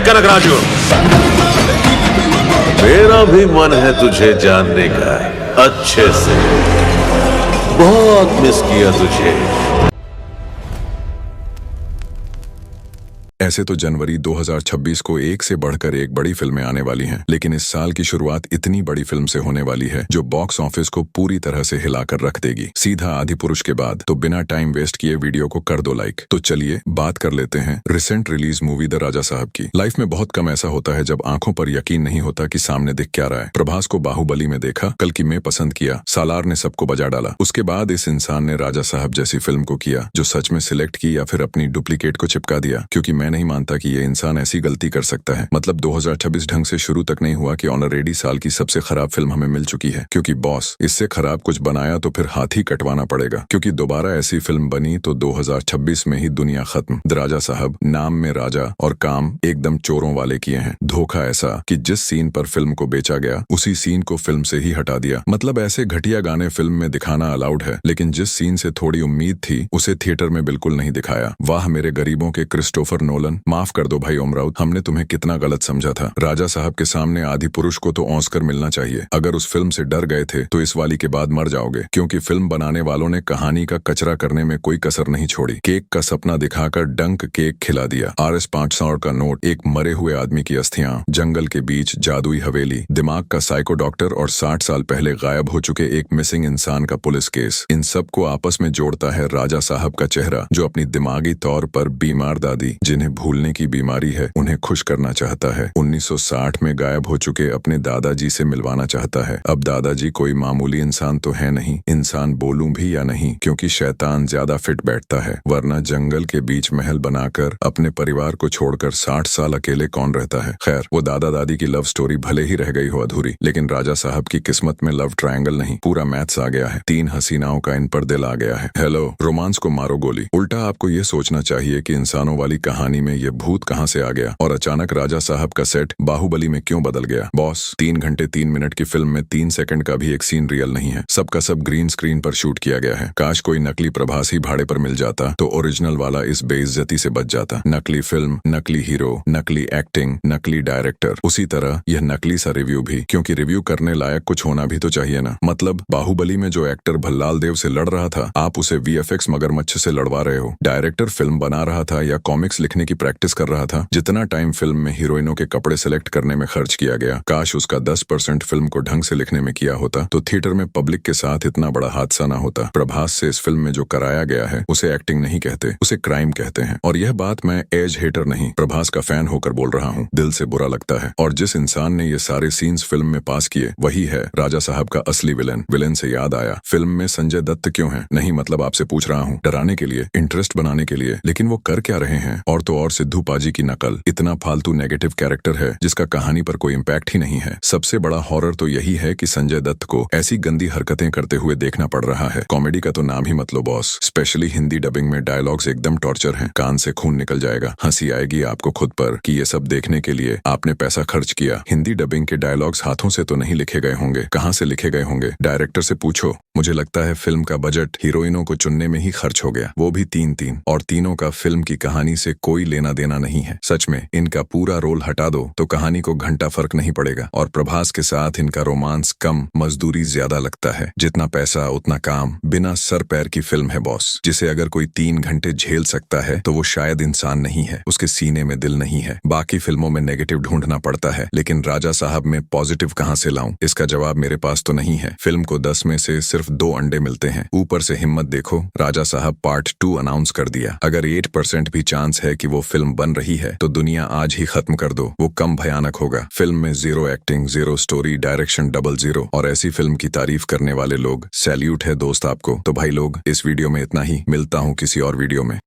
कनकराजू, मेरा भी मन है तुझे जानने का अच्छे से। बहुत मिस किया तुझे। ऐसे तो जनवरी 2026 को एक से बढ़कर एक बड़ी फिल्में आने वाली हैं, लेकिन इस साल की शुरुआत इतनी बड़ी फिल्म से होने वाली है जो बॉक्स ऑफिस को पूरी तरह से हिलाकर रख देगी। सीधा आदिपुरुष के बाद, तो बिना टाइम वेस्ट किए वीडियो को कर दो लाइक। तो चलिए बात कर लेते हैं रिसेंट रिलीज मूवी द राजा साहब की। लाइफ में बहुत कम ऐसा होता है जब आंखों पर यकीन नहीं होता कि सामने दिख क्या रहा है। प्रभास को बाहुबली में देखा, कल की मैं पसंद किया, सालार ने सबको बजा डाला। उसके बाद इस इंसान ने राजा साहब जैसी फिल्म को किया जो सच में सिलेक्ट की या फिर अपनी डुप्लीकेट को चिपका दिया, क्योंकि मैं नहीं मानता कि ये इंसान ऐसी गलती कर सकता है। मतलब 2026 ढंग से शुरू तक नहीं हुआ कि ऑलरेडी साल की सबसे खराब फिल्म हमें मिल चुकी है। क्योंकि बॉस, इससे खराब कुछ बनाया तो फिर हाथ ही कटवाना पड़ेगा, क्योंकि दोबारा ऐसी फिल्म बनी तो 2026 में ही दुनिया खत्म। द राजा साहब नाम में राजा और काम एकदम चोरों वाले किए हैं। धोखा ऐसा कि जिस सीन पर फिल्म को बेचा गया उसी सीन को फिल्म से ही हटा दिया। मतलब ऐसे घटिया गाने फिल्म में दिखाना अलाउड है, लेकिन जिस सीन से थोड़ी उम्मीद थी उसे थिएटर में बिल्कुल नहीं दिखाया। वाह मेरे गरीबों के क्रिस्टोफर नोलन, माफ कर दो भाई उमराव, हमने तुम्हें कितना गलत समझा था। राजा साहब के सामने आदिपुरुष को तो ऑस्कर मिलना चाहिए। अगर उस फिल्म से डर गए थे तो इस वाली के बाद मर जाओगे, क्योंकि फिल्म बनाने वालों ने कहानी का कचरा करने में कोई कसर नहीं छोड़ी। केक का सपना दिखाकर डंक केक खिला दिया। RS 500 का नोट, एक मरे हुए आदमी की अस्थियां, जंगल के बीच जादुई हवेली, दिमाग का साइको डॉक्टर और 60 साल पहले गायब हो चुके एक मिसिंग इंसान का पुलिस केस। इन सबको आपस में जोड़ता है राजा साहब का चेहरा, जो अपनी दिमागी तौर पर बीमार दादी, जिन्हें भूलने की बीमारी है, उन्हें खुश करना चाहता है। 1960 में गायब हो चुके अपने दादाजी से मिलवाना चाहता है। अब दादाजी कोई मामूली इंसान तो है नहीं, इंसान बोलूं भी या नहीं, क्योंकि शैतान ज्यादा फिट बैठता है, वरना जंगल के बीच महल बनाकर अपने परिवार को छोड़कर 60 साल अकेले कौन रहता है। खैर, वो दादा दादी की लव स्टोरी भले ही रह गई हो अधूरी, लेकिन राजा साहब की किस्मत में लव ट्रायंगल नहीं, पूरा मैथ्स आ गया है। 3 हसीनाओं का इन पर दिल आ गया है। हेलो, रोमांस को मारो गोली। उल्टा आपको ये सोचना चाहिए कि इंसानों वाली कहानी में ये भूत कहां से आ गया और अचानक राजा साहब का सेट बाहुबली में क्यों बदल गया। बॉस, 3 घंटे 3 मिनट की फिल्म में 3 सेकंड का भी एक सीन रियल नहीं है। सबका सब ग्रीन स्क्रीन पर शूट किया गया है। काश कोई नकली प्रभास ही भाड़े पर मिल जाता तो ओरिजिनल वाला इस बेइज्जती से बच जाता। नकली फिल्म, नकली हीरो, नकली एक्टिंग, नकली डायरेक्टर, उसी तरह यह नकली सा रिव्यू भी, क्योंकि रिव्यू करने लायक कुछ होना भी तो चाहिए ना। मतलब बाहुबली में जो एक्टर भल्लाल देव से लड़ रहा था, आप उसे VFX मगरमच्छ से लड़वा रहे हो। डायरेक्टर फिल्म बना रहा था या कॉमिक्स लिखने की प्रैक्टिस कर रहा था। जितना टाइम फिल्म में हीरोइनों के कपड़े सिलेक्ट करने में खर्च किया गया, काश उसका 10% फिल्म को ढंग से लिखने में किया होता तो थिएटर में पब्लिक के साथ इतना बड़ा हादसा ना होता। प्रभास से इस फिल्म में जो कराया गया है उसे एक्टिंग नहीं कहते, उसे क्राइम कहते हैं। और यह बात मैं एज हेटर नहीं, प्रभास का फैन होकर बोल रहा हूँ। दिल से बुरा लगता है। और जिस इंसान ने ये सारे सीन्स फिल्म में पास किए वही है राजा साहब का असली विलेन। विलेन से याद आया, फिल्म में संजय दत्त क्यों है? नहीं, मतलब आपसे पूछ रहा हूँ, डराने के लिए, इंटरेस्ट बनाने के लिए, लेकिन वो कर क्या रहे हैं? और तो और सिद्धू पाजी की नकल। इतना फालतू नेगेटिव कैरेक्टर है जिसका कहानी पर कोई इम्पैक्ट ही नहीं है। सबसे बड़ा हॉरर तो यही है कि संजय दत्त को ऐसी गंदी हरकतें करते हुए देखना पड़ रहा है। कॉमेडी का तो नाम ही मत लो बॉस। स्पेशली हिंदी डबिंग में डायलॉग्स एकदम टॉर्चर हैं। कान से खून निकल जाएगा। हंसी आएगी आपको खुद पर कि ये सब देखने के लिए आपने पैसा खर्च किया। हिंदी डबिंग के डायलॉग्स हाथों से तो नहीं लिखे गए होंगे, कहाँ से लिखे गए होंगे? डायरेक्टर से पूछो। मुझे लगता है फिल्म का बजट हीरोइनों को चुनने में ही खर्च हो गया, वो भी 3-3, और तीनों का फिल्म की कहानी से कोई लेना देना नहीं है। सच में इनका पूरा रोल हटा दो तो कहानी को घंटा फर्क नहीं पड़ेगा। और प्रभास के साथ इनका रोमांस कम, मजदूरी ज्यादा लगता है। जितना पैसा उतना काम, बिना सर पैर की फिल्म है बॉस, जिसे अगर कोई 3 घंटे झेल सकता है तो वो शायद इंसान नहीं है, उसके सीने में दिल नहीं है। बाकी फिल्मों में नेगेटिव ढूंढना पड़ता है, लेकिन राजा साहब में पॉजिटिव कहाँ से लाऊं? इसका जवाब मेरे पास तो नहीं है। फिल्म को 10 में से सिर्फ 2 अंडे मिलते हैं। ऊपर से हिम्मत देखो, राजा साहब पार्ट 2 अनाउंस कर दिया। अगर 8% भी चांस है कि वो फिल्म बन रही है तो दुनिया आज ही खत्म कर दो, वो कम भयानक होगा। फिल्म में 0 एक्टिंग, 0 स्टोरी, डायरेक्शन 00, और ऐसी फिल्म की तारीफ करने वाले लोग, सैल्यूट है दोस्त आपको। तो भाई लोग, इस वीडियो में इतना ही। मिलता हूँ किसी और वीडियो में।